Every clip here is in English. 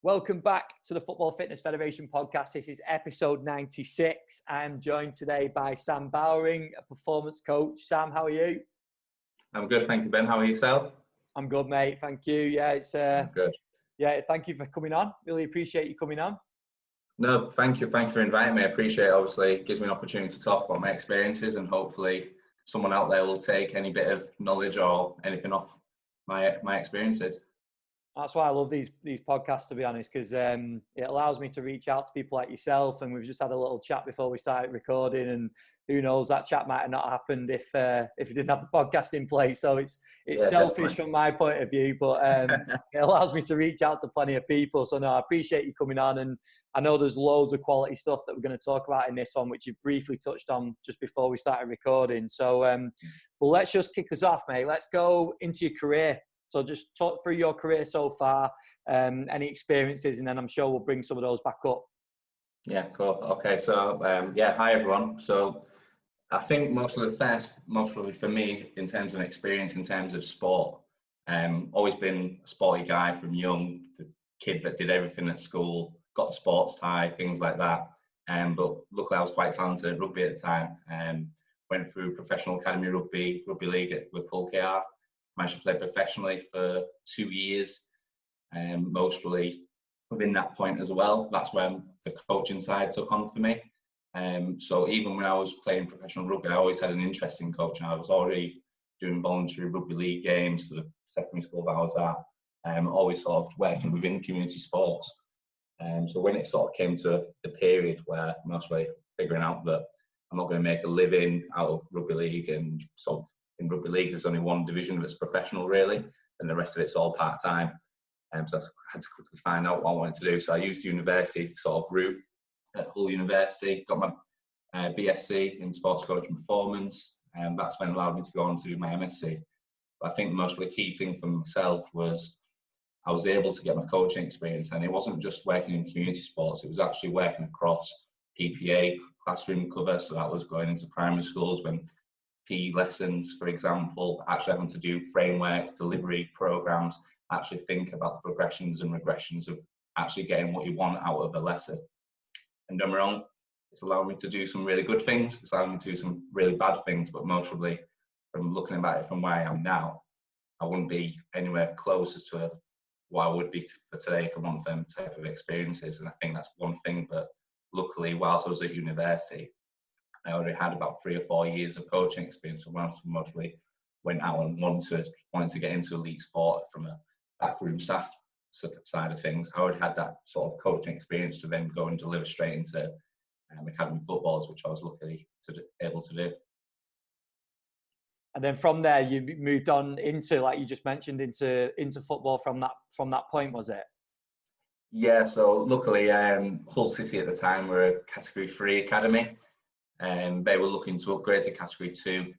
Welcome back to the Football Fitness Federation podcast. This is episode 96. I'm joined today by Sam Bowring, a performance coach. Sam, how are you? I'm good, thank you, Ben. How are yourself? I'm good, mate. Thank you. Yeah, it's good. Yeah, thank you for coming on. Really appreciate you coming on. No, thank you. Thanks for inviting me. I appreciate it. Obviously, it gives me an opportunity to talk about my experiences, and hopefully someone out there will take any bit of knowledge or anything off my experiences. That's why I love these podcasts, to be honest, because it allows me to reach out to people like yourself. And we've just had a little chat before we started recording, and who knows, that chat might have not happened if you didn't have the podcast in place. So it's selfish from my point of view, but it allows me to reach out to plenty of people. So no, I appreciate you coming on, and I know there's loads of quality stuff that we're going to talk about in this one, which you've briefly touched on just before we started recording. So, well, let's just kick us off, mate. Let's go into your career. So just talk through your career so far, any experiences, and then I'm sure we'll bring some of those back up. Yeah, cool. Okay, so hi everyone. So I think mostly for me, in terms of experience, in terms of sport, always been a sporty guy from young, the kid that did everything at school, got the sports tie, things like that. But luckily I was quite talented at rugby at the time. Went through professional academy rugby league with Hull KR. Managed to play professionally for 2 years, mostly within that point as well. That's when the coaching side took on for me. So even when I was playing professional rugby, I always had an interest in coaching. I was already doing voluntary rugby league games for the secondary school that I was at, always sort of working within community sports. So when it sort of came to the period where I'm mostly figuring out that I'm not going to make a living out of rugby league, and sort of in rugby league, there's only one division that's professional, really, and the rest of it's all part-time. So I had to quickly find out what I wanted to do. So I used the university sort of route at Hull University, got my BSc in sports coaching and performance, and that's when allowed me to go on to do my MSc. But I think the key thing for myself was I was able to get my coaching experience, and it wasn't just working in community sports, it was actually working across PPA, classroom cover. So that was going into primary schools when PE lessons, for example, actually having to do frameworks, delivery programs, actually think about the progressions and regressions of actually getting what you want out of a lesson. And don't get me wrong, it's allowed me to do some really good things, it's allowed me to do some really bad things, but mostly from looking about it from where I am now, I wouldn't be anywhere close as to what I would be for today for one of them type of experiences. And I think that's one thing that luckily, whilst I was at university, I already had about 3 or 4 years of coaching experience, and once I mostly went out and wanted to get into elite sport from a backroom staff side of things, I already had that sort of coaching experience to then go and deliver straight into academy footballs, which I was lucky able to do. And then from there, you moved on into, like you just mentioned, into football from that point, was it? Yeah. So luckily, Hull City at the time were a Category 3 academy. They were looking to upgrade to Category 2.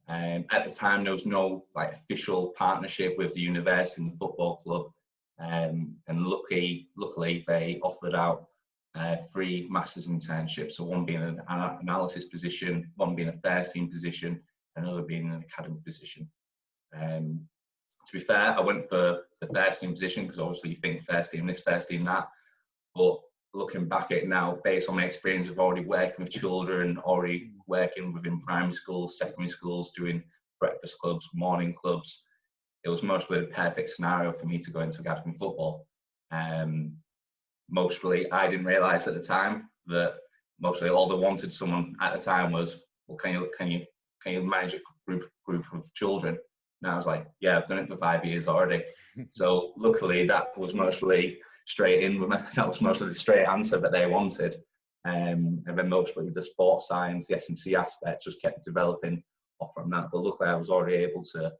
At the time, there was no official partnership with the university and the football club. And luckily, they offered out 3 masters internships. So one being an analysis position, one being a first team position, another being an academy position. To be fair, I went for the first team position because obviously you think first team this, first team that. But looking back at it now, based on my experience of already working with children, already working within primary schools, secondary schools, doing breakfast clubs, morning clubs, it was mostly the perfect scenario for me to go into academy football. Mostly, I didn't realise at the time that mostly all they wanted someone at the time was, well, can you manage a group of children? And I was like, yeah, I've done it for 5 years already. So luckily, that was mostly straight in with me. That was mostly the straight answer that they wanted. And then mostly the sports science, the S&C aspect just kept developing off from that. But luckily I was already able to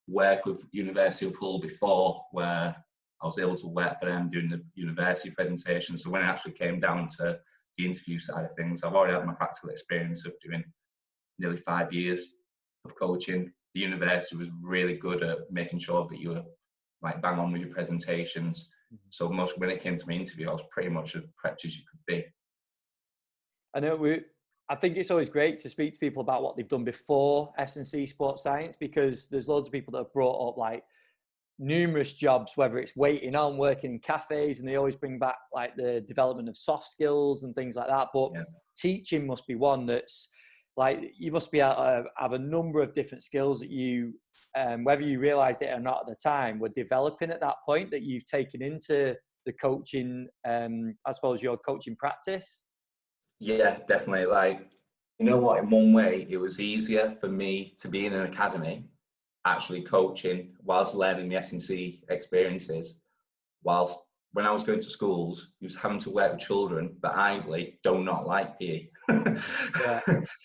work with University of Hull before, where I was able to work for them doing the university presentation. So when it actually came down to the interview side of things, I've already had my practical experience of doing nearly 5 years of coaching. The university was really good at making sure that you were bang on with your presentations. So when it came to my interview, I was pretty much as prepped as you could be. I think it's always great to speak to people about what they've done before S&C Sports Science, because there's loads of people that have brought up numerous jobs, whether it's waiting on, working in cafes, and they always bring back like the development of soft skills and things like that. But teaching must be one that's like, you must be able to have a number of different skills that you, whether you realized it or not at the time, were developing at that point, that you've taken into the coaching, I suppose your coaching practice. Yeah, definitely. Like, you know what, in one way, it was easier for me to be in an academy, actually coaching, whilst learning the S&C experiences, whilst when I was going to schools, he was having to work with children that I do not like PE.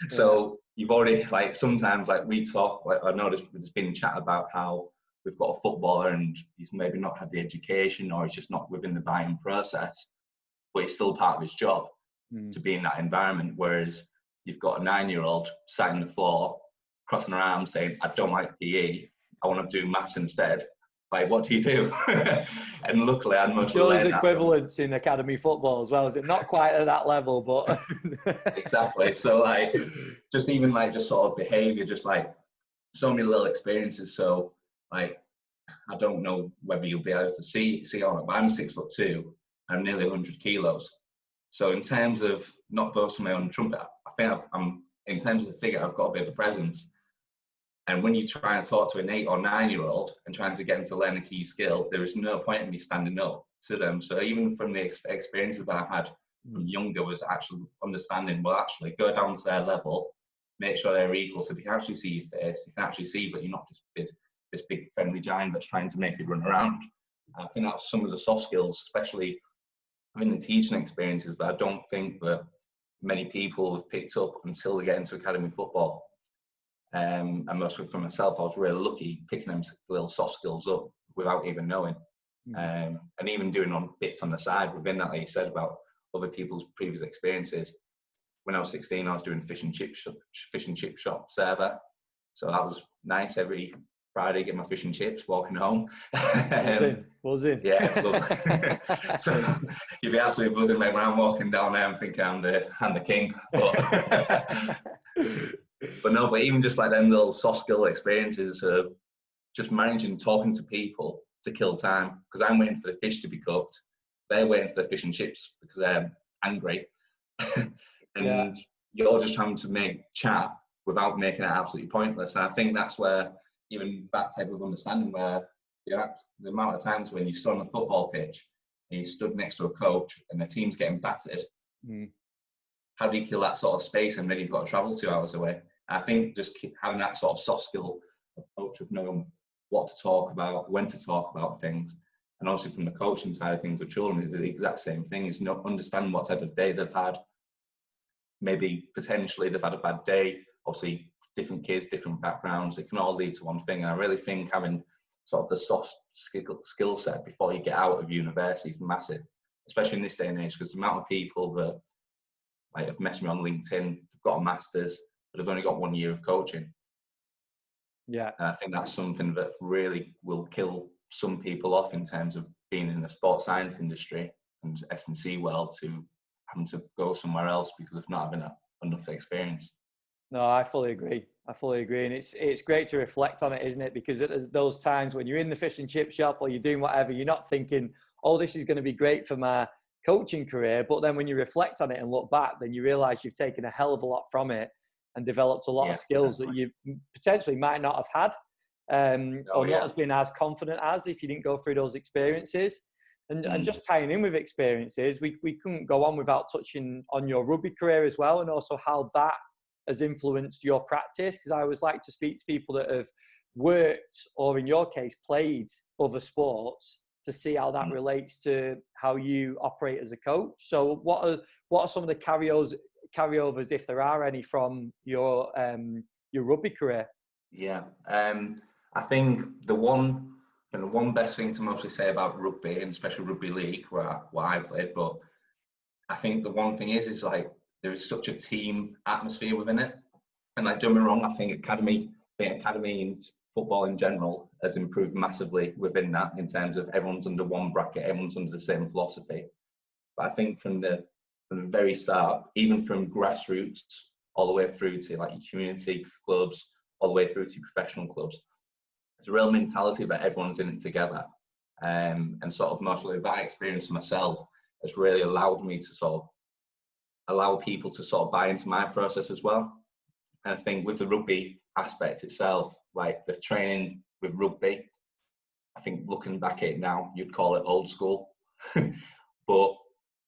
So you've already, like, sometimes, like, we talk, like, I know there's been chat about how we've got a footballer and he's maybe not had the education, or he's just not within the buying process, but it's still part of his job to be in that environment. Whereas you've got a 9-year-old sat on the floor, crossing her arms saying, I don't like PE, I want to do maths instead. Like, what do you do? And luckily, I'd mostly sure learned there's equivalents in academy football as well. Is it not quite at that level, but exactly. So, like, just even like just sort of behavior, just like so many little experiences. So, like, I don't know whether you'll be able to see on it, but I'm 6'2", I'm nearly 100 kilos. So in terms of not boasting my own trumpet, I think I'm in terms of figure, I've got a bit of a presence. And when you try and talk to an 8 or 9-year-old and trying to get them to learn a key skill, there is no point in me standing up to them. So even from the experiences that I've had from younger, was actually understanding, well, actually go down to their level, make sure they're equal, so they can actually see your face, you can actually see, but you're not just this big friendly giant that's trying to make it run around. I think that's some of the soft skills, especially in the teaching experiences, but I don't think that many people have picked up until they get into academy football. And mostly for myself, I was really lucky picking them little soft skills up without even knowing. And even doing on bits on the side within that, like you said, about other people's previous experiences. When I was 16, I was doing fish and chip shop server. So that was nice. Every Friday, get my fish and chips, walking home. Buzzing. Yeah. So you'd be absolutely buzzing, mate, when I'm walking down there and thinking I'm the king. But even just like them little soft skill experiences of just managing talking to people to kill time, because I'm waiting for the fish to be cooked, they're waiting for the fish and chips because they're angry, and you're just trying to make chat without making it absolutely pointless. And I think that's where even that type of understanding, where the amount of times when you stood on a football pitch and you stood next to a coach and the team's getting battered, how do you kill that sort of space, and then you've got to travel 2 hours away? I think just keep having that sort of soft skill approach of knowing what to talk about, when to talk about things, and also from the coaching side of things with children is the exact same thing. Is not understanding what type of day they've had. Maybe potentially they've had a bad day. Obviously, different kids, different backgrounds, it can all lead to one thing. And I really think having sort of the soft skill set before you get out of university is massive, especially in this day and age, because the amount of people that like have messaged me on LinkedIn, they've got a master's, but they've only got 1 year of coaching. Yeah. And I think that's something that really will kill some people off in terms of being in the sports science industry and S&C world, to having to go somewhere else because of not having enough experience. No, I fully agree. And it's great to reflect on it, isn't it? Because at those times when you're in the fish and chip shop or you're doing whatever, you're not thinking, oh, this is going to be great for my coaching career. But then when you reflect on it and look back, then you realize you've taken a hell of a lot from it and developed a lot of skills that you potentially might not have had, or not have been as confident as if you didn't go through those experiences. And just tying in with experiences, we couldn't go on without touching on your rugby career as well, and also how that has influenced your practice. Because I always like to speak to people that have worked, or in your case, played other sports, to see how that relates to how you operate as a coach. So what are some of the carryovers, if there are any, from your rugby career? Yeah, I think the one best thing to mostly say about rugby, and especially rugby league, where I played, but I think the one thing is like there is such a team atmosphere within it. And like, don't get me wrong, I think academy and football in general has improved massively within that, in terms of everyone's under one bracket, everyone's under the same philosophy. But I think from the very start, even from grassroots all the way through to like your community clubs, all the way through to professional clubs, There's a real mentality that everyone's in it together. And sort of mostly that experience for myself has really allowed me to sort of allow people to sort of buy into my process as well. And I think with the rugby aspect itself, like the training with rugby, I think looking back at it now, you'd call it old school. But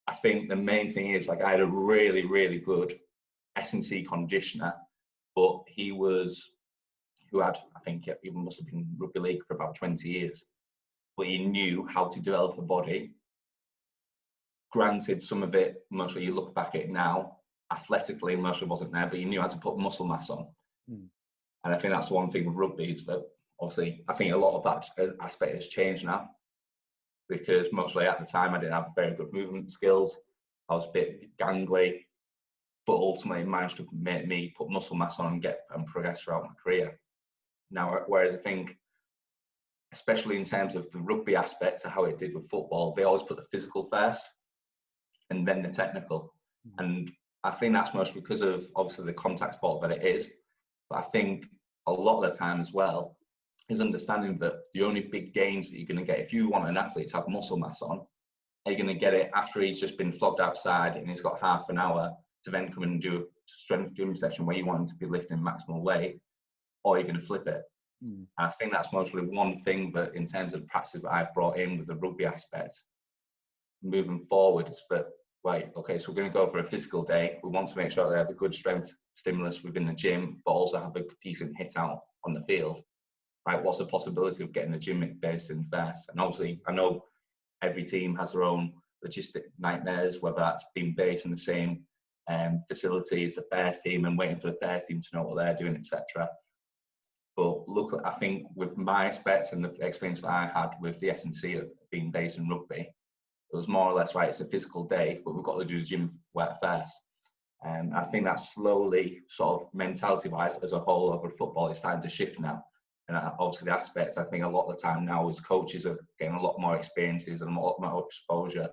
I think the main thing is, like, I had a really, really good S&C conditioner, but who had, I think he must have been rugby league for about 20 years, but he knew how to develop a body. Granted, some of it, mostly you look back at it now, athletically, mostly wasn't there, but he knew how to put muscle mass on. And I think that's one thing with rugby is that, obviously, I think a lot of that aspect has changed now, because mostly at the time I didn't have very good movement skills. I was a bit gangly, but ultimately it managed to make me put muscle mass on and progress throughout my career. Now, whereas I think, especially in terms of the rugby aspect to how it did with football, they always put the physical first and then the technical. And I think that's mostly because of, obviously, the contact sport that it is. But I think a lot of the time as well is understanding that the only big gains that you're going to get if you want an athlete to have muscle mass on, are you going to get it after he's just been flogged outside and he's got half an hour to then come and do a strength gym session where you want him to be lifting maximal weight, or you're going to flip it. And I think that's mostly one thing that, in terms of practice that I've brought in with the rugby aspect, moving forward, is that, right, okay, so we're going to go for a physical day. We want to make sure they have a good strength stimulus within the gym, but also have a decent hit out on the field. Right, what's the possibility of getting the gym based in first? And obviously, I know every team has their own logistic nightmares, whether that's being based in the same facility as the first team and waiting for the first team to know what they're doing, etc. But look, I think with my aspects and the experience that I had with the S&C of being based in rugby, it was more or less, right, it's a physical day, but we've got to do the gym work first. And I think that slowly, sort of mentality-wise, as a whole over football, is starting to shift now. And obviously the aspects, I think a lot of the time now as coaches are getting a lot more experiences and a lot more exposure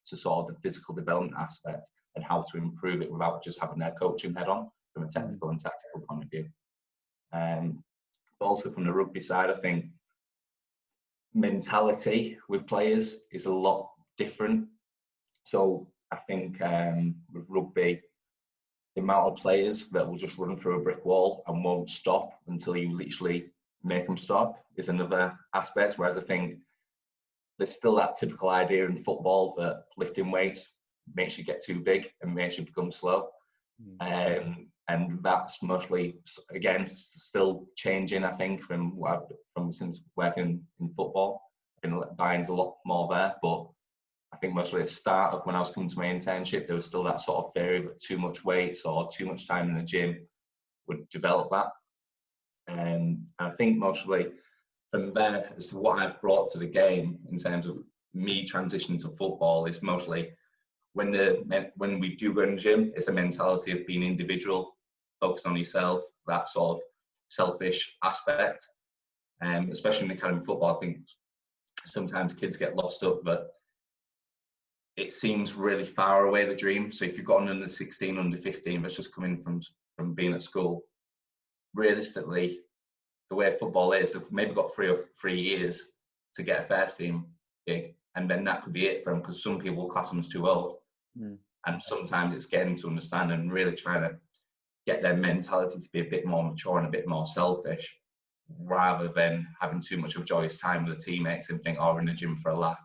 to sort of the physical development aspect and how to improve it without just having their coaching head on from a technical and tactical point of view. But also from the rugby side, I think mentality with players is a lot different. So I think with rugby, the amount of players that will just run through a brick wall and won't stop until you literally make them stop is another aspect. Whereas I think there's still that typical idea in football that lifting weights makes you get too big and makes you become slow. And that's mostly, again, still changing, I think, from what I've from since working in football. I've been buying a lot more there, but I think mostly at the start of when I was coming to my internship, there was still that sort of theory that too much weights or too much time in the gym would develop that. And I think mostly from there, as to what I've brought to the game in terms of me transitioning to football, is mostly when we do go in the gym, it's a mentality of being individual, focused on yourself, that sort of selfish aspect. Especially in academy football, I think sometimes kids get lost up, but it seems really far away, the dream. So if you've got an under 16, under 15 that's just coming from being at school, realistically, the way football is, they've maybe got 3 years to get a first team gig, and then that could be it for them, because some people class them as too old. And sometimes it's getting to understand and really trying to get their mentality to be a bit more mature and a bit more selfish, rather than having too much of joyous time with the teammates and think, oh, we're in the gym for a laugh.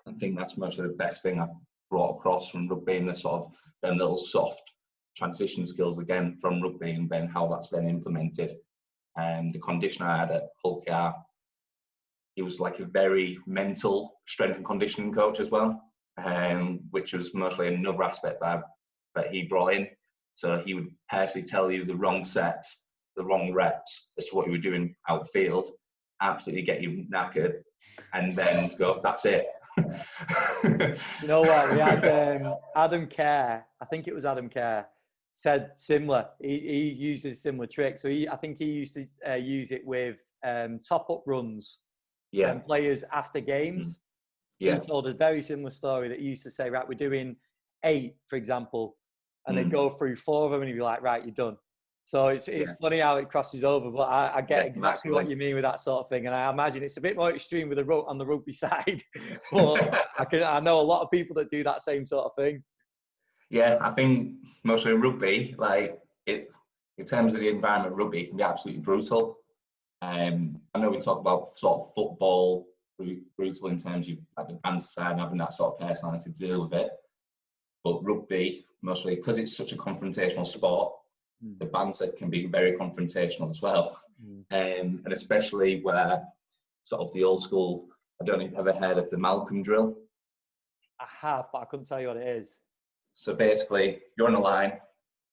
I think that's most of the best thing I've brought across from rugby, and the sort of them little soft transition skills again from rugby, and then how that's been implemented. And the conditioner I had at Hull KR, he was like a very mental strength and conditioning coach as well, which was mostly another aspect that he brought in. So he would purposely tell you the wrong sets, the wrong reps as to what you were doing outfield, absolutely get you knackered, and then go, that's it. You know what? We had Adam Kerr, I think it was Adam Kerr, said similar. He uses similar tricks. So I think he used to use it with top-up runs and players after games. He told a very similar story that he used to say, right, we're doing 8, for example, and they'd go through 4 of them and he'd be like, right, you're done. So it's funny how it crosses over, but I get Yeah, exactly massively. what you mean with that sort of thing, and I imagine it's a bit more extreme with on the rugby side, but I know a lot of people that do that same sort of thing. Yeah, I think mostly in rugby, like it, in terms of the environment, rugby can be absolutely brutal. I know we talk about sort of football brutal in terms of like the banter side and having that sort of personality to deal with it. But rugby, mostly because it's such a confrontational sport, the banter can be very confrontational as well. And especially where sort of the old school, I don't know if you've ever heard of the Malcolm drill. I have, but I couldn't tell you what it is. So basically, you're on a line,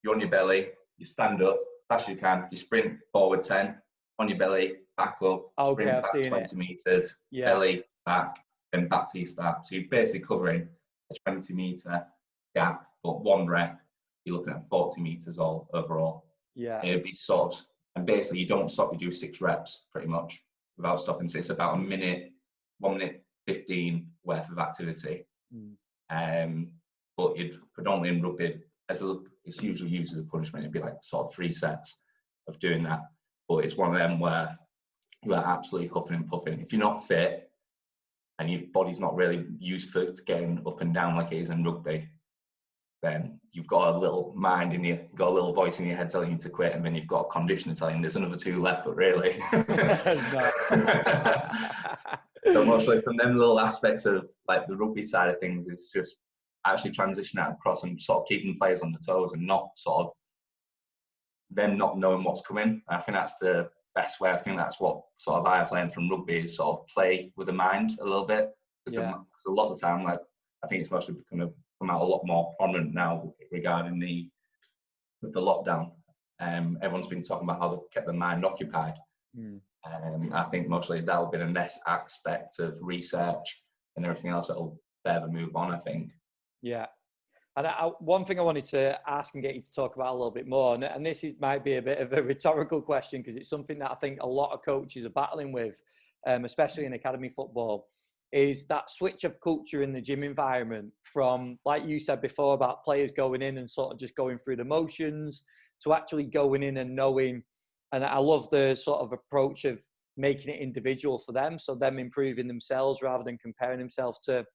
you're on your belly, you stand up, fast as you can, you sprint forward 10, on your belly, back up, Okay, sprint I've back seen 20 it. metres, Yeah, belly, back, then back to your start. So you're basically covering a 20-metre gap, but one rep, you're looking at 40 metres all overall. yeah, And it'd be sort of, and basically you don't stop, you do 6 reps pretty much without stopping. So it's about 1 minute 15 worth of activity. But it predominantly in rugby, it's usually used as a punishment. It'd be like sort of 3 sets of doing that. But it's one of them where you are absolutely huffing and puffing. If you're not fit and your body's not really used for getting up and down like it is in rugby, then you've got a little mind in you, you've got a little voice in your head telling you to quit, and then you've got a conditioner telling you there's another 2 left, but really. So mostly from them little aspects of like the rugby side of things, it's just actually transitioning that across and sort of keeping players on the toes and not sort of them not knowing what's coming. I think that's the best way. I think that's what sort of I've learned from rugby is sort of play with the mind a little bit. Because a lot of the time, like I think it's mostly kind of come out a lot more prominent now regarding the lockdown. Everyone's been talking about how they've kept their mind occupied. I think mostly that'll be the next aspect of research and everything else that'll further move on, I think. Yeah. And one thing I wanted to ask and get you to talk about a little bit more, and this might be a bit of a rhetorical question because it's something that I think a lot of coaches are battling with, especially in academy football, is that switch of culture in the gym environment from, like you said before, about players going in and sort of just going through the motions to actually going in and knowing. And I love the sort of approach of making it individual for them, so them improving themselves rather than comparing themselves to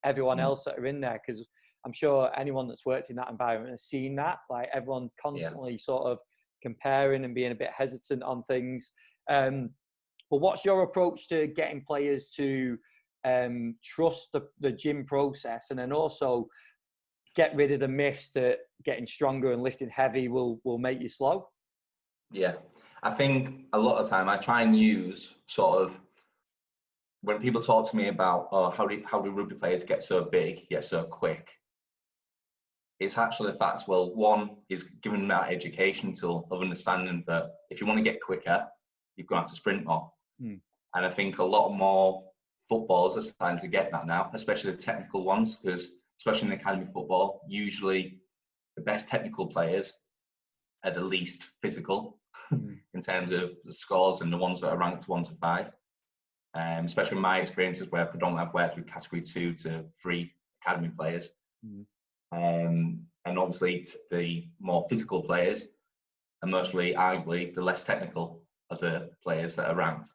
everyone else that are in there. Because I'm sure anyone that's worked in that environment has seen that, like everyone constantly sort of comparing and being a bit hesitant on things. But what's your approach to getting players to trust the gym process, and then also get rid of the myths that getting stronger and lifting heavy will make you slow? Yeah, I think a lot of the time I try and use sort of when people talk to me about how do rugby players get so big yet so quick. It's actually the fact, well, one is giving them that education tool of understanding that if you want to get quicker, you're going to have to sprint more. And I think a lot more footballers are starting to get that now, especially the technical ones, because especially in academy football, usually the best technical players are the least physical in terms of the scores and the ones that are ranked 1 to 5. Especially in my experiences where predominantly I've worked with category 2 to 3 academy players. And obviously the more physical players are mostly arguably the less technical of the players that are ranked.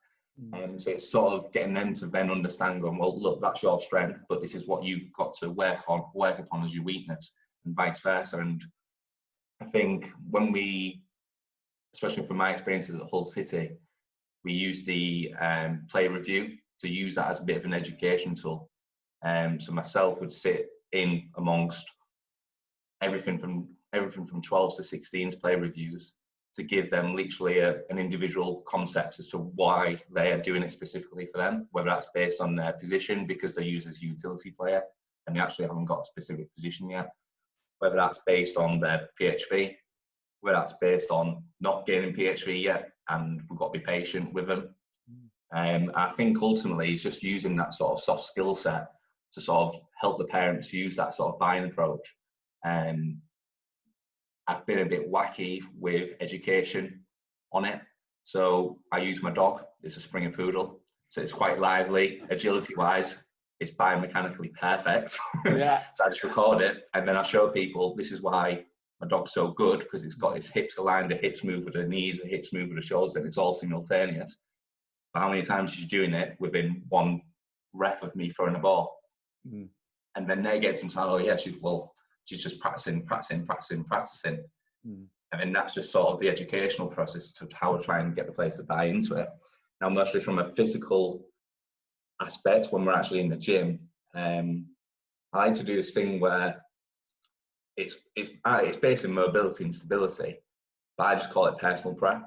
So it's sort of getting them to then understand, going, well, look, that's your strength, but this is what you've got to work upon as your weakness, and vice versa. And I think when we, especially from my experiences at Hull City, we use the play review to use that as a bit of an education tool. So myself would sit in amongst everything from 12s to 16s play reviews to give them literally an individual concept as to why they are doing it specifically for them, whether that's based on their position because they're used as a utility player and they actually haven't got a specific position yet, whether that's based on their PHV, whether that's based on not gaining PHV yet and we've got to be patient with them. I think ultimately it's just using that sort of soft skill set to sort of help the parents use that sort of buying approach. I've been a bit wacky with education on it. So I use my dog. It's a Springer Poodle. So it's quite lively. Agility-wise, it's biomechanically perfect. Yeah. So I just record it and then I show people this is why my dog's so good because it's got its hips aligned, the hips move with the knees, the hips move with the shoulders, and it's all simultaneous. But how many times is she doing it within one rep of me throwing a ball? Mm. And then they get to time, oh yeah, she's just practicing. Mm. And then that's just sort of the educational process to how to try and get the players to buy into it. Now, mostly from a physical aspect, when we're actually in the gym, I like to do this thing where it's based in mobility and stability, but I just call it personal prep.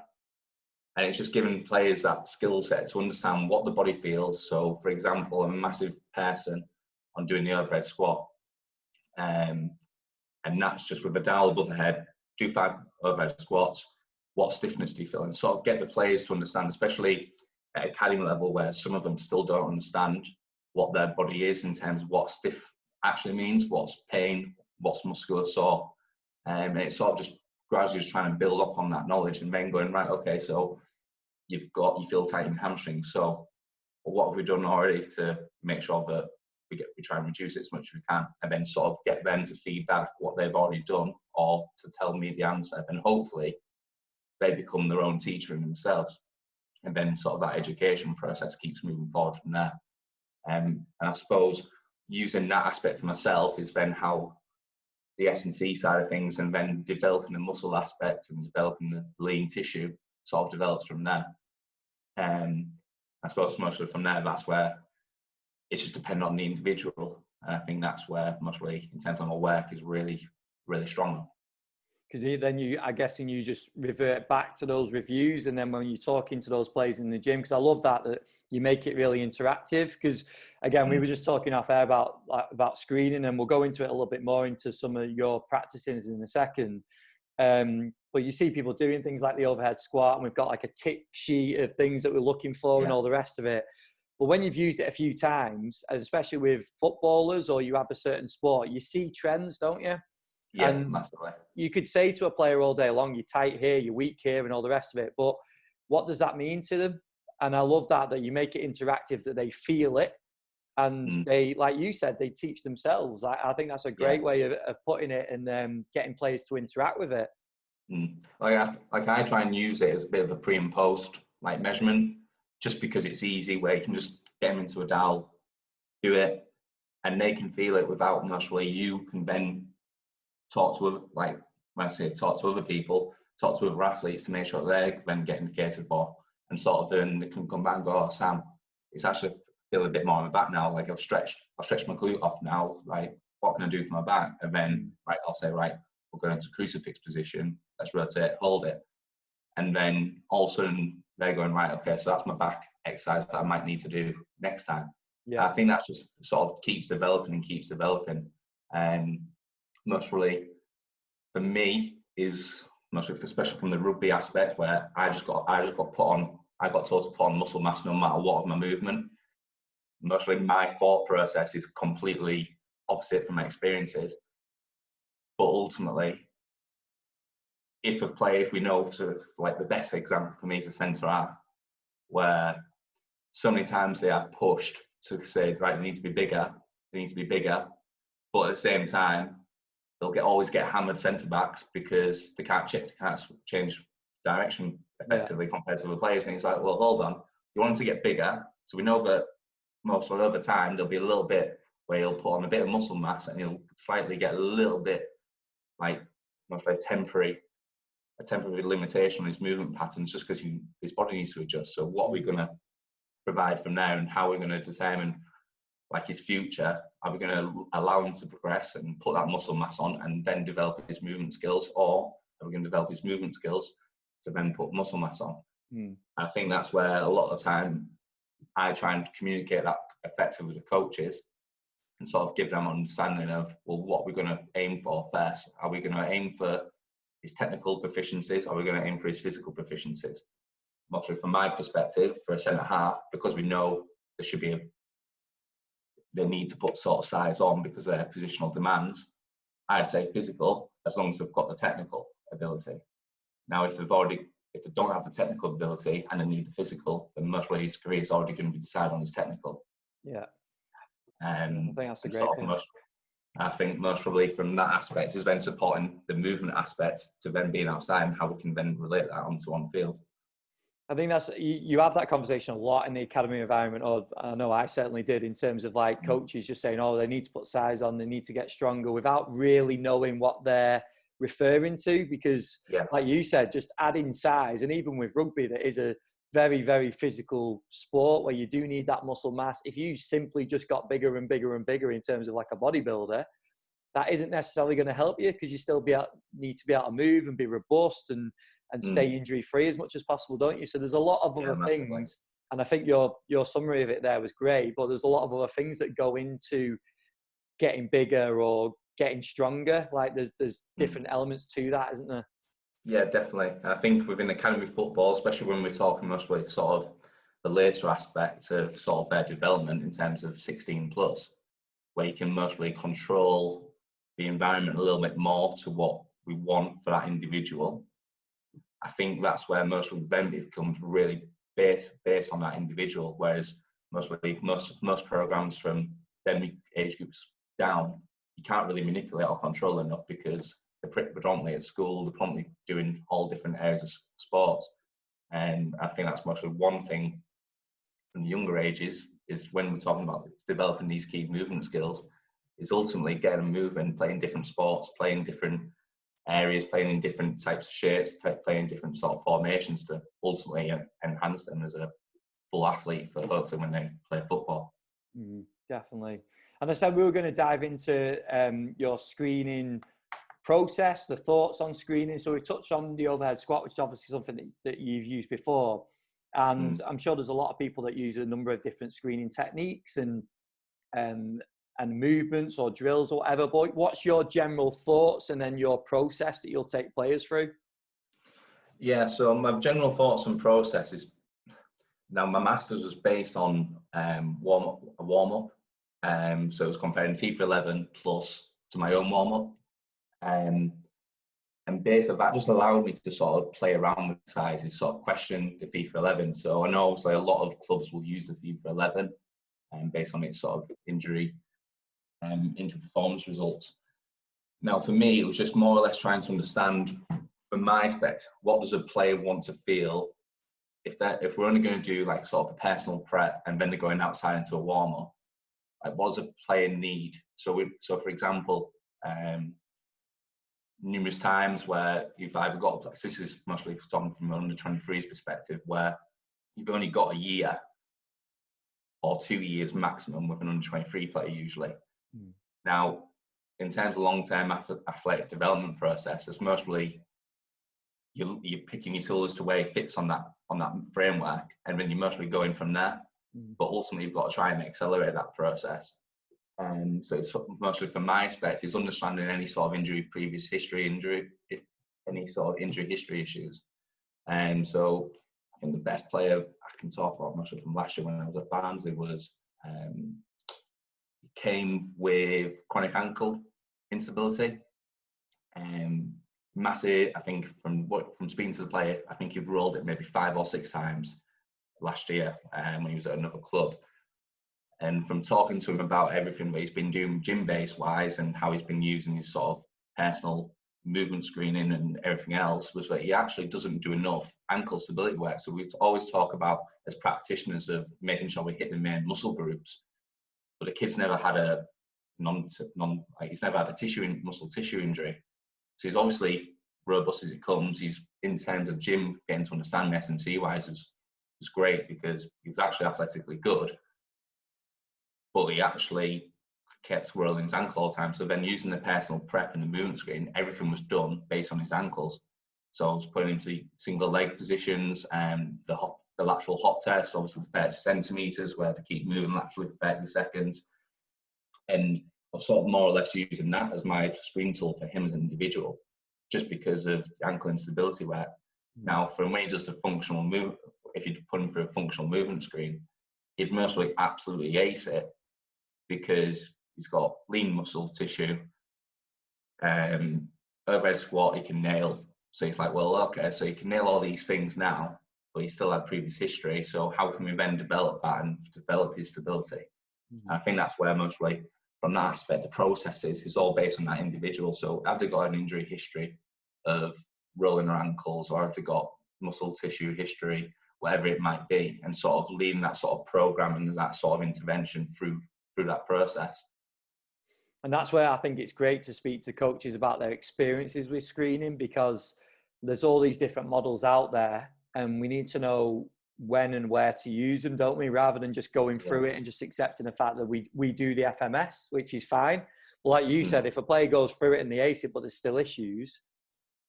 And it's just giving players that skill set to understand what the body feels. So, for example, I'm a massive person on doing the overhead squat. And that's just with a dowel above the head, do 5 overhead squats. What stiffness do you feel? And sort of get the players to understand, especially at academy level, where some of them still don't understand what their body is in terms of what stiff actually means, what's pain, what's muscular sore. And it's sort of just gradually just trying to build up on that knowledge and then going, right, okay, so you feel tight in your hamstrings. So what have we done already to make sure that we try and reduce it as much as we can, and then sort of get them to feedback what they've already done or to tell me the answer, and hopefully they become their own teacher in themselves, and then sort of that education process keeps moving forward from there. And I suppose using that aspect for myself is then how the S&C side of things, and then developing the muscle aspect and developing the lean tissue sort of develops from there. I suppose mostly from there, that's where it's just dependent on the individual. And I think that's where mostly in terms of my work is really, really strong. Because then I'm guessing you just revert back to those reviews, and then when you're talking to those players in the gym, because I love that you make it really interactive. Because again, we were just talking off air about screening, and we'll go into it a little bit more into some of your practices in a second. But you see people doing things like the overhead squat, and we've got like a tick sheet of things that we're looking for and all the rest of it. But when you've used it a few times, especially with footballers, or you have a certain sport, you see trends, don't you? Yeah, and massively. You could say to a player all day long, you're tight here, you're weak here, and all the rest of it. But what does that mean to them? And I love that you make it interactive, that they feel it. And they, like you said, they teach themselves. I think that's a great way of putting it, and getting players to interact with it. I try and use it as a bit of a pre and post like measurement, just because it's easy, where you can just get them into a dial, do it, and they can feel it without much. Where you can then talk to other people, talk to other athletes to make sure they're then getting catered for, and sort of then they can come back and go, oh Sam, it's actually feeling a bit more on my back now. Like I've stretched my glute off now. Like what can I do for my back? And then I'll say we're going into crucifix position. Let's rotate, hold it, and then all of a sudden they're going okay. So that's my back exercise that I might need to do next time. Yeah, I think that's just sort of keeps developing. And mostly for me is mostly, especially from the rugby aspect, where I got told to put on muscle mass no matter what of my movement. Mostly my thought process is completely opposite from my experiences. But ultimately, if we know, sort of like the best example for me is a centre half, where so many times they are pushed to say, right, they need to be bigger, but at the same time, they'll always get hammered centre backs because they can't change direction effectively compared to other players. And it's like, well, hold on, you want them to get bigger, so we know that most of over time there'll be a little bit where he'll put on a bit of muscle mass and he'll slightly get a little bit like mostly a temporary limitation on his movement patterns, just because his body needs to adjust. So what are we going to provide from there, and how are we going to determine like his future? Are we going to allow him to progress and put that muscle mass on and then develop his movement skills, or are we going to develop his movement skills to then put muscle mass on? I think that's where a lot of the time I try and communicate that effectively with the coaches and sort of give them an understanding of, well, what we're going to aim for first. Are we going to aim for his technical proficiencies? Are we going to aim for his physical proficiencies? Mostly from my perspective, for a centre half, because we know they need to put sort of size on because of their positional demands, I'd say physical, as long as they've got the technical ability. Now, if they don't have the technical ability and they need the physical, then mostly his career is already going to be decided on his technical. Yeah. I think that's a great point. I think most probably from that aspect is then supporting the movement aspect to then being outside and how we can then relate that onto on field. I think that's, you have that conversation a lot in the academy environment, or I know I certainly did, in terms of like coaches just saying, oh, they need to put size on, they need to get stronger, without really knowing what they're referring to. Because like you said, just adding size, and even with rugby, that is a very, very physical sport where you do need that muscle mass. If you simply just got bigger and bigger and bigger in terms of like a bodybuilder, that isn't necessarily going to help you, because you still need to be able to move and be robust and stay injury free as much as possible, don't you? So there's a lot of other things, and I think your summary of it there was great, but there's a lot of other things that go into getting bigger or getting stronger. Like there's different elements to that, isn't there? Yeah, definitely. I think within academy football, especially when we're talking mostly sort of the later aspect of sort of their development in terms of 16 plus, where you can mostly control the environment a little bit more to what we want for that individual. I think that's where most of them becomes really based on that individual, whereas most programs from them age groups down, you can't really manipulate or control enough, because they're predominantly at school, they're probably doing all different areas of sports. And I think that's mostly one thing from the younger ages, is when we're talking about developing these key movement skills, is ultimately getting them moving, playing different sports, playing different areas, playing in different types of shapes, playing different sort of formations to ultimately enhance them as a full athlete for hopefully when they play football. Definitely. And I said we were going to dive into your screening process, the thoughts on screening. So we touched on the overhead squat, which is obviously something that you've used before. And I'm sure there's a lot of people that use a number of different screening techniques and movements or drills or whatever. But what's your general thoughts and then your process that you'll take players through? Yeah, so my general thoughts and process is, now my master's was based on warm-up. So it was comparing FIFA 11 plus to my own warm-up. And based on that just allowed me to sort of play around with sizes, sort of question the FIFA 11. So I know obviously a lot of clubs will use the FIFA 11 based on its sort of injury performance results. Now for me, it was just more or less trying to understand, from my aspect, what does a player want to feel if we're only going to do like sort of a personal prep and then they're going outside into a warm-up. Like, what does a player need? So for example, numerous times where you've either got, this is mostly talking from an under 23s perspective, where you've only got a year or 2 years maximum with an under 23 player usually. Now, in terms of long-term athletic development process, it's mostly you're picking your tool as to where it fits on that framework, and then you're mostly going from there. But ultimately, you've got to try and accelerate that process. So it's mostly, from my aspect, is understanding any sort of previous history, any sort of injury history issues. And so I think the best player I can talk about, mostly from last year when I was at Barnsley, was he came with chronic ankle instability. Massive, I think from speaking to the player, I think he'd rolled it maybe 5 or 6 times last year when he was at another club. And from talking to him about everything that he's been doing gym-based wise and how he's been using his sort of personal movement screening and everything else, was that he actually doesn't do enough ankle stability work. So we always talk about, as practitioners, of making sure we hit the main muscle groups, but the kid's never had he's never had a muscle tissue injury. So he's obviously robust as it comes. He's, in terms of gym, getting to understand S&C wise was great, because he was actually athletically good, but he actually kept rolling his ankle all the time. So then, using the personal prep and the movement screen, everything was done based on his ankles. So I was putting him to single leg positions and the lateral hop test, obviously 30 centimeters, where to keep moving laterally for 30 seconds. And I was sort of more or less using that as my screen tool for him as an individual, just because of the ankle instability work. Now, from when he does the functional move, if you put him through a functional movement screen, he'd mostly absolutely ace it, because he's got lean muscle tissue, overhead squat he can nail. So he's like, well, okay, so he can nail all these things now, but he still had previous history. So how can we then develop that and develop his stability? I think that's where mostly from that aspect, the processes is all based on that individual. So have they got an injury history of rolling their ankles, or have they got muscle tissue history, whatever it might be, and sort of leading that sort of program and that sort of intervention through that process. And that's where I think it's great to speak to coaches about their experiences with screening, because there's all these different models out there and we need to know when and where to use them, don't we? Rather than just going through it and just accepting the fact that we do the FMS, which is fine. But like you said, if a player goes through it and they ace it, but there's still issues,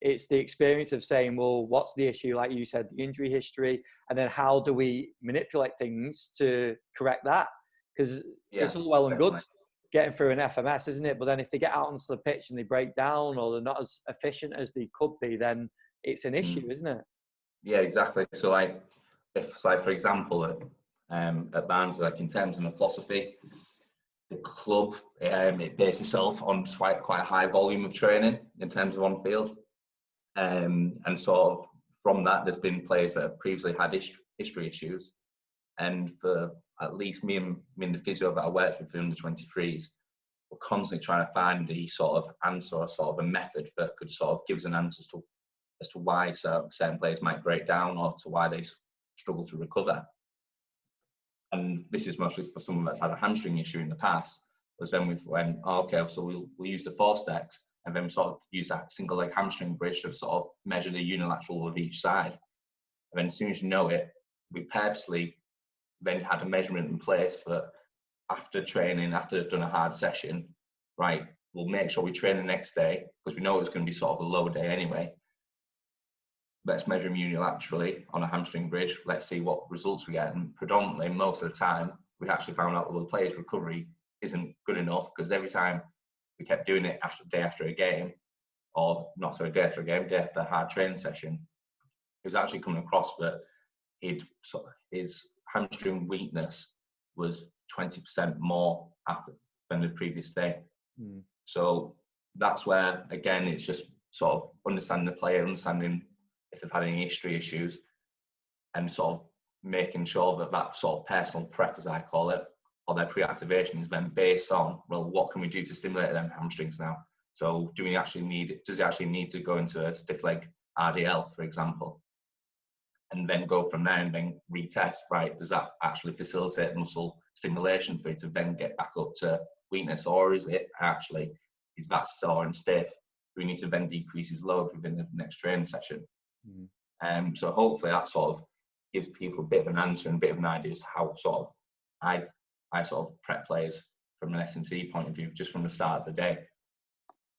it's the experience of saying, well, what's the issue? Like you said, the injury history, and then how do we manipulate things to correct that? Because it's all well and good getting through an FMS, isn't it? But then if they get out onto the pitch and they break down, or they're not as efficient as they could be, then it's an issue, isn't it? Yeah, exactly. So like, if like for example at Barnes, like in terms of the philosophy, the club it bases itself on quite a high volume of training in terms of on field, and sort of from that there's been players that have previously had history issues, and for at least me and the physio that I worked with for under 23s, we're constantly trying to find the sort of answer or sort of a method that could sort of give us an answer as to why certain players might break down or to why they struggle to recover. And this is mostly for someone that's had a hamstring issue in the past, was then we went, oh, okay, so we'll use the 4 stacks, and then we sort of use that single leg hamstring bridge to sort of measure the unilateral of each side. And then as soon as you know it, we purposely then had a measurement in place for after training, after they've done a hard session, right, we'll make sure we train the next day because we know it's going to be sort of a low day anyway. Let's measure them unilaterally on a hamstring bridge. Let's see what results we get. And predominantly, most of the time, we actually found out that the player's recovery isn't good enough, because every time we kept doing it day after a game, or not so day after a game, day after a hard training session, it was actually coming across that his hamstring weakness was 20% more than the previous day. So that's where, again, it's just sort of understanding the player, understanding if they've had any history issues, and sort of making sure that sort of personal prep, as I call it, or their pre-activation is then based on, well, what can we do to stimulate them hamstrings now? So does he actually need to go into a stiff leg RDL, for example, and then go from there and then retest, right, does that actually facilitate muscle stimulation for it to then get back up to weakness, or is it actually, is that sore and stiff? We need to then decrease his load within the next training session. So hopefully that sort of gives people a bit of an answer and a bit of an idea as to how sort of I sort of prep players from an S&C point of view, just from the start of the day.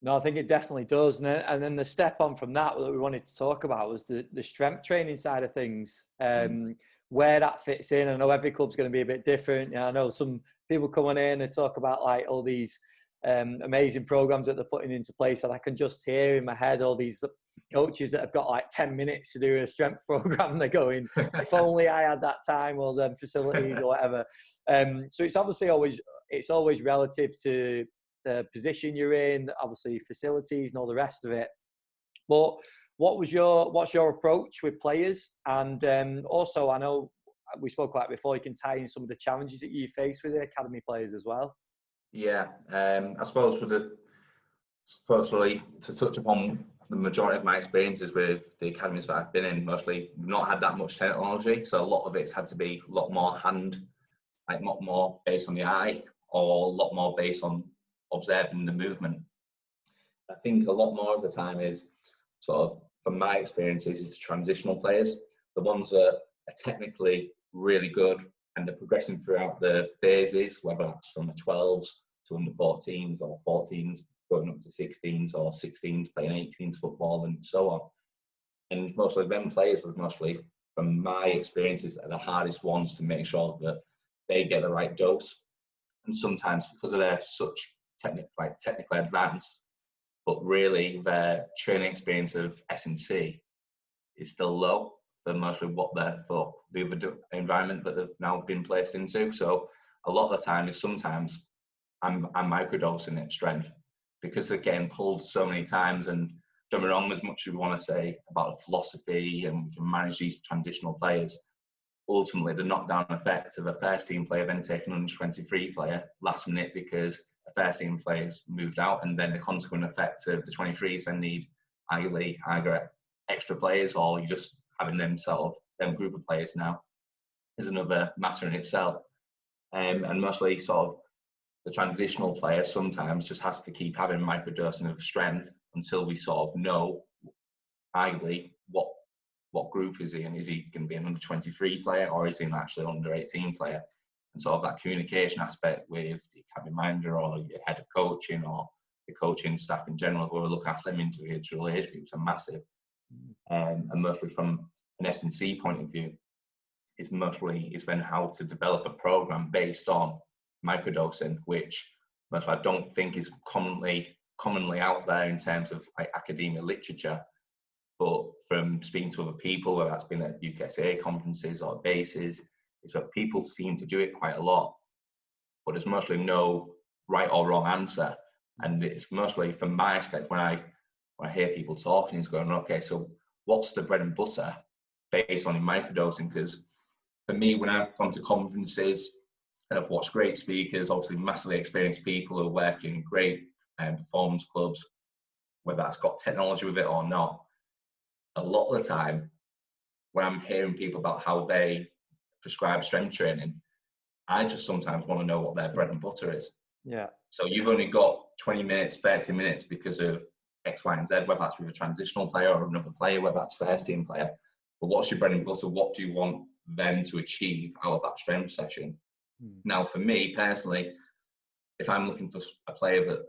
No, I think it definitely does. And then the step on from that we wanted to talk about was the strength training side of things, where that fits in. I know every club's going to be a bit different. I know some people coming in and talk about like all these amazing programs that they're putting into place, and I can just hear in my head all these coaches that have got like 10 minutes to do a strength program, and they're going, if only I had that time or them facilities or whatever. So it's obviously always relative to the position you're in, obviously facilities and all the rest of it. But what's your approach with players? And also, I know we spoke about it before, you can tie in some of the challenges that you face with the academy players as well. Yeah, I suppose really to touch upon the majority of my experiences with the academies that I've been in, mostly we've not had that much technology, so a lot of it's had to be a lot more a lot more based on the eye, or a lot more based on observing the movement. I think a lot more of the time is sort of, from my experiences, is the transitional players, the ones that are technically really good and they're progressing throughout the phases, whether that's from the 12s to under 14s, or 14s going up to 16s, or 16s playing 18s football, and so on. And mostly them players are mostly, from my experiences, are the hardest ones to make sure that they get the right dose. And sometimes because of their such technically advanced, but really their training experience of S&C is still low for mostly for the other environment that they've now been placed into. So a lot of the time sometimes I'm microdosing at strength, because they're getting pulled so many times. And don't get me wrong, as much as we want to say about the philosophy and we can manage these transitional players, ultimately the knockdown effect of a first team player then taking an under 23 player last minute because first team players moved out, and then the consequent effect of the 23s then need either extra players, or you just having them group of players now is another matter in itself. And mostly sort of the transitional player sometimes just has to keep having microdosing of strength until we sort of know arguably what group is he in. Is he going to be an under 23 player, or is he actually an under 18 player? And sort of that communication aspect with the academy manager or your head of coaching or the coaching staff in general who will look after them individual age groups are massive. And mostly from an S&C point of view, it's then how to develop a program based on microdosing, which I don't think is commonly out there in terms of like academia literature. But from speaking to other people, whether that's been at UKSA conferences or bases, is that people seem to do it quite a lot, but there's mostly no right or wrong answer. And it's mostly, from my aspect, when I hear people talking, it's going, okay, so what's the bread and butter based on microdosing? Because for me, when I've gone to conferences and I've watched great speakers, obviously massively experienced people who are working in great performance clubs, whether that's got technology with it or not, a lot of the time when I'm hearing people about how they prescribe strength training, I just sometimes want to know what their bread and butter is. Yeah. So you've only got 20 minutes, 30 minutes because of X, Y, and Z, whether that's with a transitional player or another player, whether that's first team player. But what's your bread and butter? What do you want them to achieve out of that strength session? Now, for me personally, if I'm looking for a player that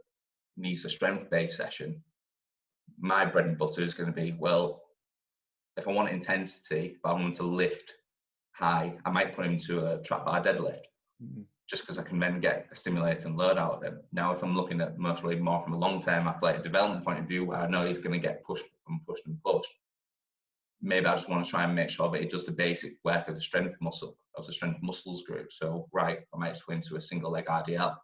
needs a strength-based session, my bread and butter is going to be, well, if I want intensity, but I want to lift high, I might put him to a trap bar deadlift, just because I can then get a stimulating load out of him. Now, if I'm looking at mostly more from a long-term athletic development point of view, where I know he's going to get pushed and pushed and pushed, maybe I just want to try and make sure that he does the basic work of the strength muscles group. So, right, I might go into a single leg RDL.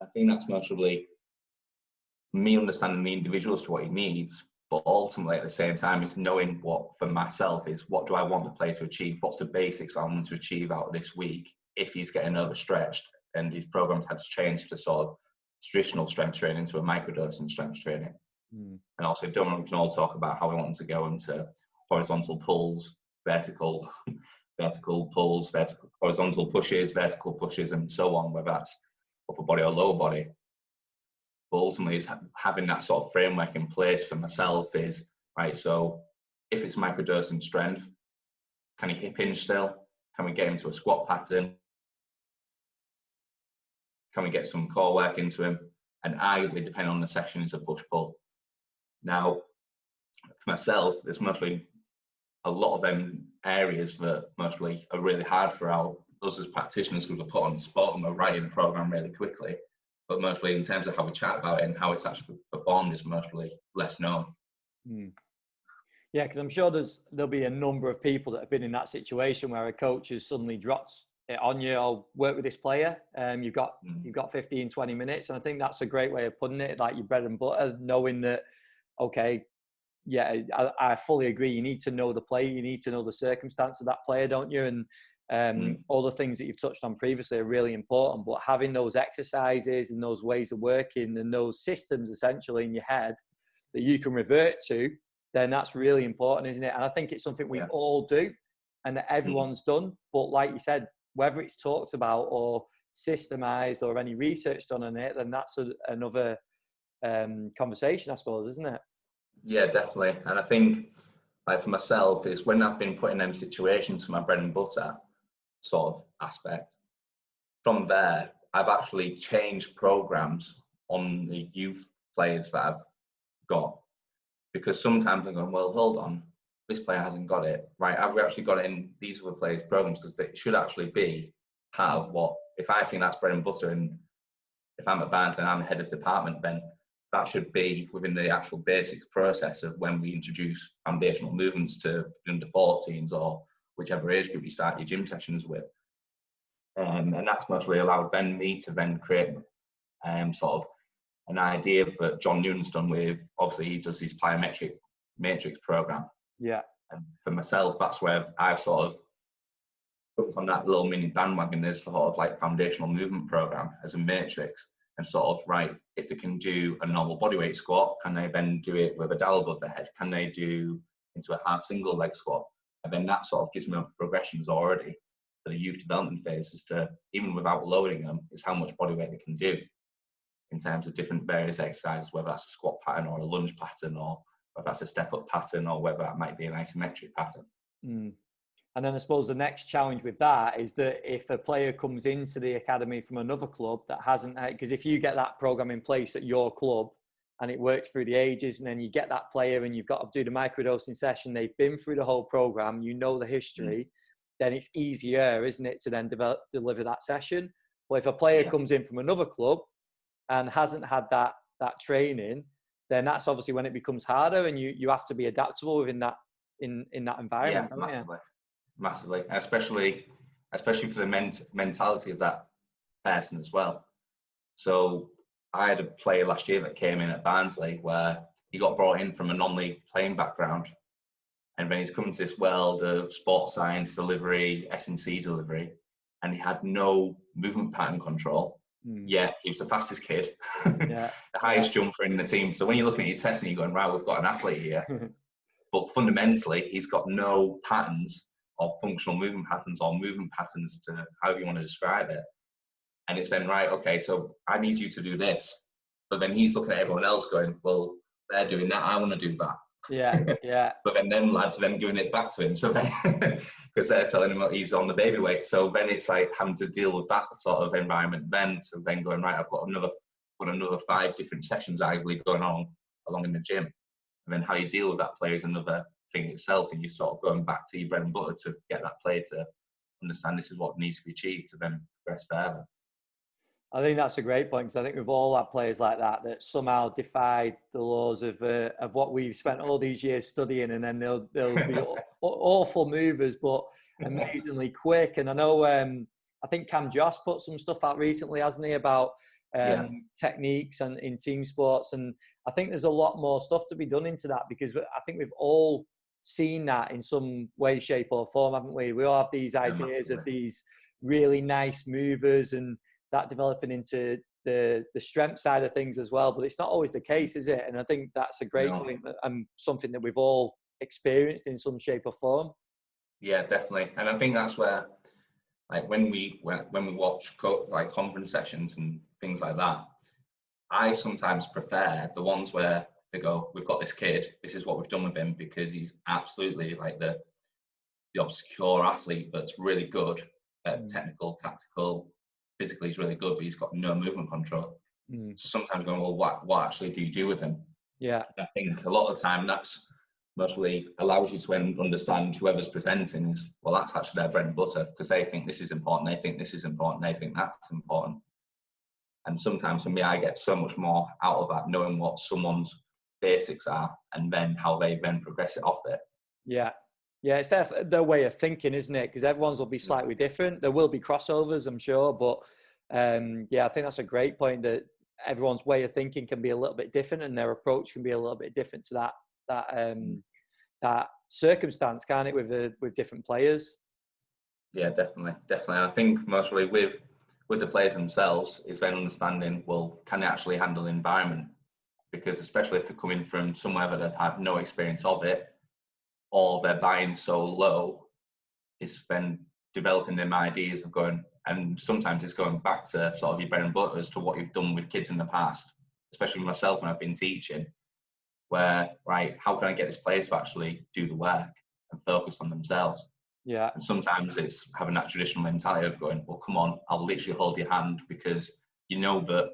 I think that's mostly me understanding the individual as to what he needs, but ultimately at the same time, it's knowing what, for myself, is what do I want the player to achieve? What's the basics I want him to achieve out of this week if he's getting overstretched and his program's had to change to sort of traditional strength training to a microdosing strength training. And also, we can all talk about how we want to go into horizontal pulls, vertical pulls, horizontal pushes, vertical pushes, and so on, whether that's upper body or lower body. But ultimately, it's having that sort of framework in place for myself is, right, so if it's microdosing strength, can he hip hinge still? Can we get him to a squat pattern? Can we get some core work into him? And arguably, depending on the session, is a push-pull. Now, for myself, there's mostly a lot of them areas that mostly are really hard for us as practitioners because we're put on the spot and we're writing the program really quickly. But mostly in terms of how we chat about it and how it's actually performed is mostly less known. Yeah, because I'm sure there'll be a number of people that have been in that situation where a coach has suddenly dropped it on you, or work with this player. You've got 15, 20 minutes. And I think that's a great way of putting it, like your bread and butter, knowing that, okay, yeah, I fully agree. You need to know the player. You need to know the circumstance of that player, don't you? And all the things that you've touched on previously are really important. But having those exercises and those ways of working and those systems essentially in your head that you can revert to, then that's really important, isn't it? And I think it's something we all do and that everyone's done. But like you said, whether it's talked about or systemized or any research done on it, then that's another conversation, I suppose, isn't it? Yeah, definitely. And I think, like for myself, is when I've been put in them situations for my bread and butter sort of aspect, from there, I've actually changed programs on the youth players that I've got. Because sometimes I'm going, well, hold on, this player hasn't got it. Right, have we actually got it in these other players' programs? Because they should actually be part of what, if I think that's bread and butter, and if I'm at Barnes and I'm the head of department, then that should be within the actual basic process of when we introduce foundational movements to under 14s or whichever age group you start your gym sessions with. And that's mostly allowed me to then create sort of an idea that John Newton's done with, obviously he does his plyometric matrix program. Yeah. And for myself, that's where I've sort of jumped on that little mini bandwagon. There's sort of like foundational movement program as a matrix, and sort of, right, if they can do a normal bodyweight squat, can they then do it with a dowel above the head? Can they do into a half single leg squat? And then that sort of gives me progressions already for the youth development phase, as to, even without loading them, is how much bodyweight they can do in terms of different various exercises, whether that's a squat pattern or a lunge pattern, or whether that's a step up pattern, or whether that might be an isometric pattern. And then I suppose the next challenge with that is that if a player comes into the academy from another club that hasn't, because if you get that program in place at your club and it works through the ages, and then you get that player and you've got to do the microdosing session, they've been through the whole program, you know the history, then it's easier, isn't it, to then deliver that session. But if a player comes in from another club and hasn't had that training, then that's obviously when it becomes harder, and you have to be adaptable within that in that environment. Yeah, massively, and especially for the mentality of that person as well. So I had a player last year that came in at Barnsley where he got brought in from a non-league playing background, and then he's come to this world of sports science delivery, S&C delivery, and he had no movement pattern control. Yet he was the fastest kid, the highest jumper in the team. So when you're looking at your test and you're going, right, we've got an athlete here, but fundamentally he's got no patterns or functional movement patterns or movement patterns, to however you want to describe it. And it's been, right, okay, so I need you to do this. But then he's looking at everyone else going, well, they're doing that, I want to do that. But then them lads are then giving it back to him, so because they're telling him he's on the baby weight. So then it's like having to deal with that sort of environment then, to then going, right, I've got another 5 different sessions arguably going on along in the gym. And then how you deal with that player is another thing itself, and you're sort of going back to your bread and butter to get that player to understand this is what needs to be achieved to then progress further. I think that's a great point, because I think we've all had players like that somehow defied the laws of what we've spent all these years studying, and then they'll be awful movers, but amazingly quick. And I know I think Cam Joss put some stuff out recently, hasn't he, about techniques and in team sports, and I think there's a lot more stuff to be done into that, because I think we've all seen that in some way, shape or form, haven't we? We all have these ideas of these really nice movers, and that developing into the strength side of things as well. But it's not always the case, is it? And I think that's a great point, and something that we've all experienced in some shape or form. Yeah, definitely. And I think that's where, like, when we watch like conference sessions and things like that, I sometimes prefer the ones where they go, we've got this kid, this is what we've done with him, because he's absolutely like the obscure athlete that's really good at technical, tactical, physically he's really good, but he's got no movement control. So sometimes going, well, what actually do you do with him? Yeah. I think a lot of the time that's mostly allows you to understand whoever's presenting is, well, that's actually their bread and butter, because they think this is important, they think this is important, they think that's important. And sometimes for me, I get so much more out of that, knowing what someone's basics are and then how they then progress it off it. Yeah. Yeah, it's their way of thinking, isn't it? Because everyone's will be slightly different. There will be crossovers, I'm sure. But I think that's a great point, that everyone's way of thinking can be a little bit different, and their approach can be a little bit different to that circumstance, can't it, with different players? Yeah, definitely. I think mostly with the players themselves is then understanding, well, can they actually handle the environment? Because especially if they're coming from somewhere that they've had no experience of it, or they're buying so low, it's then developing them ideas of going, and sometimes it's going back to sort of your bread and butter as to what you've done with kids in the past, especially myself when I've been teaching, where, right, how can I get this player to actually do the work and focus on themselves? Yeah. And sometimes it's having that traditional mentality of going, well, come on, I'll literally hold your hand, because you know that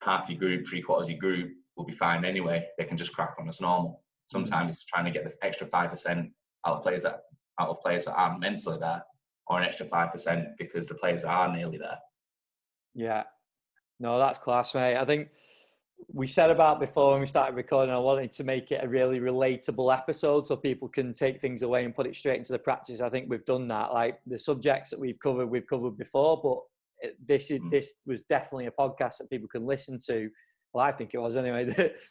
half your group, 3/4 of your group will be fine anyway. They can just crack on as normal. Sometimes it's trying to get the extra 5% out of players that aren't mentally there, or an extra 5% because the players are nearly there. Yeah. No, that's class, mate. I think we said about before when we started recording, I wanted to make it a really relatable episode so people can take things away and put it straight into the practice. I think we've done that. Like, the subjects that we've covered before, but this was definitely a podcast that people can listen to. Well, I think it was anyway.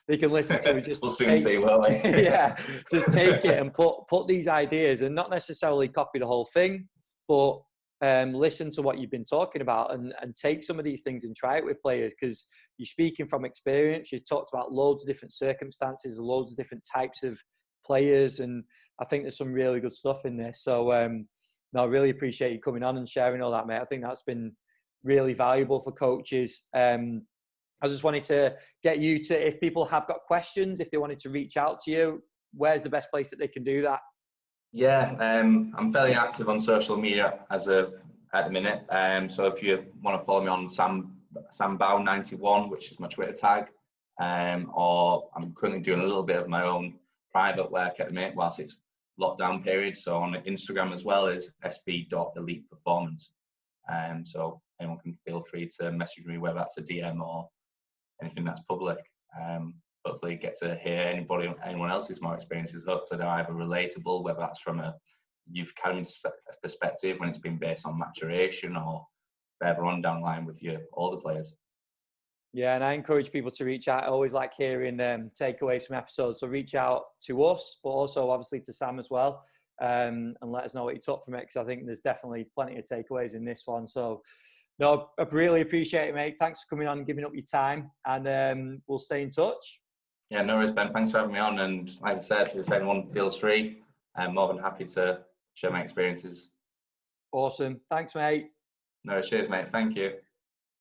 They can listen to it. Just we'll soon see, won't we? Yeah, just take it and put these ideas, and not necessarily copy the whole thing, but listen to what you've been talking about and take some of these things and try it with players, because you're speaking from experience. You talked about loads of different circumstances, loads of different types of players, and I think there's some really good stuff in this. So no, I really appreciate you coming on and sharing all that, mate. I think that's been really valuable for coaches. I just wanted to get you to, if people have got questions, if they wanted to reach out to you, where's the best place that they can do that? Yeah, I'm fairly active on social media as of at the minute. So if you want to follow me on Sam Bowring 91, which is my Twitter tag, or I'm currently doing a little bit of my own private work at the minute whilst it's lockdown period. So on Instagram as well as sb.eliteperformance. So anyone can feel free to message me, whether that's a DM or anything that's public. Hopefully get to hear anyone else's more experiences. Hopefully they're either relatable, whether that's from a youth academy perspective when it's been based on maturation, or further on down the line with your older players. Yeah, and I encourage people to reach out. I always like hearing takeaways from episodes. So reach out to us, but also obviously to Sam as well, and let us know what you took from it, because I think there's definitely plenty of takeaways in this one. So no, I really appreciate it, mate. Thanks for coming on and giving up your time, and we'll stay in touch. Yeah, no worries, Ben. Thanks for having me on. And like I said, if anyone feels free, I'm more than happy to share my experiences. Awesome. Thanks, mate. No, cheers, mate. Thank you.